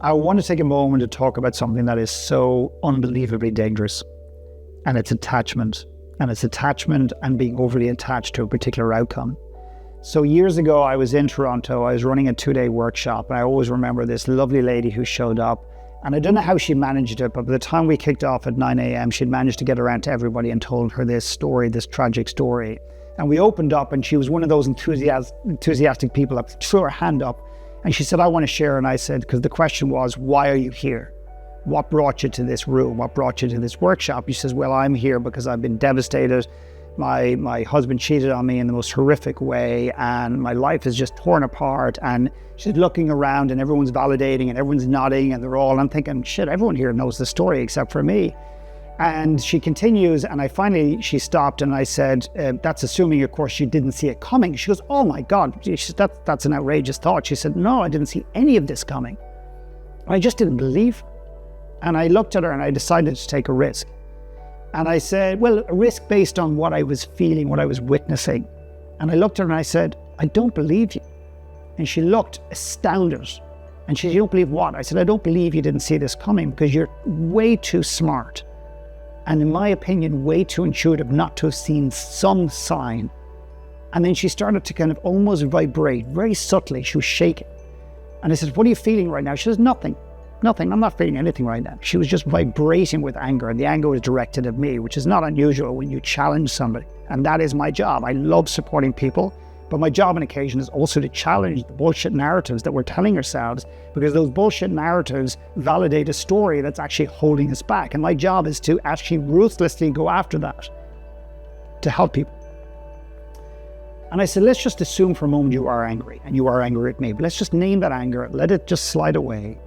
I want to take a moment to talk about something that is so unbelievably dangerous, and it's attachment. And it's attachment and being overly attached to a particular outcome. So years ago, I was in Toronto. I was running a 2-day workshop, and I always remember this lovely lady who showed up. And I don't know how she managed it, but by the time we kicked off at 9 a.m., she'd managed to get around to everybody and told her this story, this tragic story. And we opened up, and she was one of those enthusiastic people that threw her hand up. And she said, I want to share. And I said, because the question was, why are you here? What brought you to this room? What brought you to this workshop? She says, well, I'm here because I've been devastated. My husband cheated on me in the most horrific way, and my life is just torn apart. And she's looking around, and everyone's validating, and everyone's nodding, and I'm thinking, shit, everyone here knows the story except for me. And she continues, and she stopped, and I said, that's assuming, of course, she didn't see it coming. She goes, oh my God, she said, that's an outrageous thought. She said, no, I didn't see any of this coming. I just didn't believe her. And I looked at her, and I decided to take a risk. And I said, well, a risk based on what I was feeling, what I was witnessing. And I looked at her and I said, I don't believe you. And she looked astounded. And she said, you don't believe what? I said, I don't believe you didn't see this coming because you're way too smart. And in my opinion, way too intuitive not to have seen some sign. And then she started to kind of almost vibrate very subtly. She was shaking. And I said, what are you feeling right now? She says, nothing. Nothing. I'm not feeling anything right now. She was just vibrating with anger, and the anger was directed at me, which is not unusual when you challenge somebody. And that is my job. I love supporting people, but my job on occasion is also to challenge the bullshit narratives that we're telling ourselves, because those bullshit narratives validate a story that's actually holding us back. And my job is to actually ruthlessly go after that to help people. And I said, let's just assume for a moment you are angry, and you are angry at me, but let's just name that anger, let it just slide away.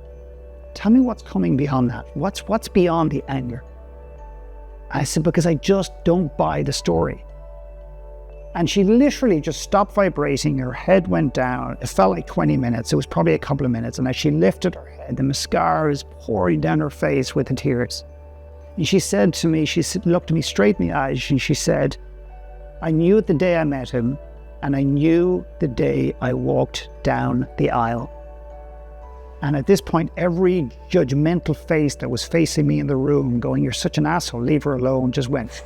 Tell me what's coming beyond that. What's beyond the anger? I said, because I just don't buy the story. And she literally just stopped vibrating. Her head went down. It felt like 20 minutes. It was probably a couple of minutes. And as she lifted her head, the mascara was pouring down her face with the tears. And she said to me, looked me straight in the eyes, and she said, I knew it the day I met him, and I knew the day I walked down the aisle. And at this point, every judgmental face that was facing me in the room going, you're such an asshole, leave her alone, just went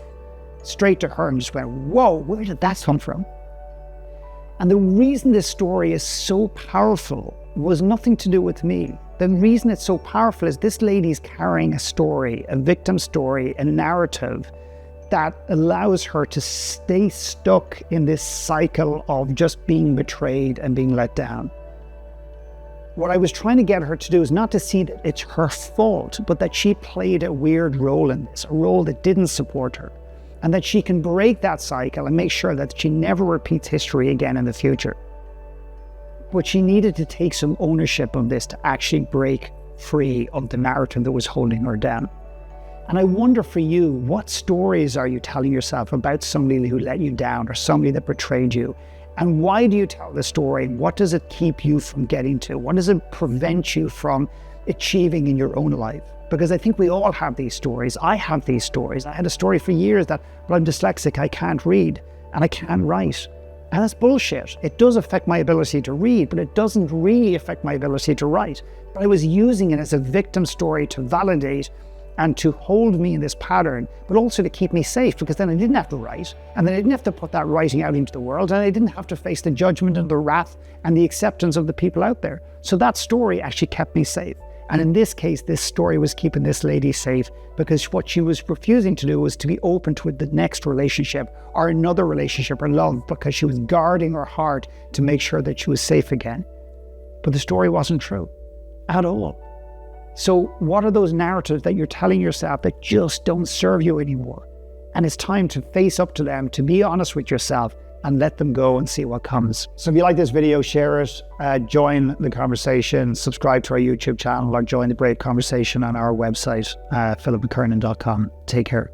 straight to her and just went, whoa, where did that come from? And the reason this story is so powerful was nothing to do with me. The reason it's so powerful is this lady's carrying a story, a victim story, a narrative that allows her to stay stuck in this cycle of just being betrayed and being let down. What I was trying to get her to do is not to see that it's her fault, but that she played a weird role in this, a role that didn't support her, and that she can break that cycle and make sure that she never repeats history again in the future. But she needed to take some ownership of this to actually break free of the narrative that was holding her down. And I wonder for you, what stories are you telling yourself about somebody who let you down or somebody that betrayed you? And why do you tell the story? What does it keep you from getting to? What does it prevent you from achieving in your own life? Because I think we all have these stories. I have these stories. I had a story for years that, but I'm dyslexic, I can't read and I can't write. And that's bullshit. It does affect my ability to read, but it doesn't really affect my ability to write. But I was using it as a victim story to validate and to hold me in this pattern, but also to keep me safe, because then I didn't have to write, and then I didn't have to put that writing out into the world, and I didn't have to face the judgment and the wrath and the acceptance of the people out there. So that story actually kept me safe. And in this case, this story was keeping this lady safe, because what she was refusing to do was to be open to the next relationship or another relationship or love, because she was guarding her heart to make sure that she was safe again. But the story wasn't true at all. So what are those narratives that you're telling yourself that just don't serve you anymore? And it's time to face up to them, to be honest with yourself and let them go and see what comes. So if you like this video, share it, join the conversation, subscribe to our YouTube channel, or join the great conversation on our website, philipmckernan.com. Take care.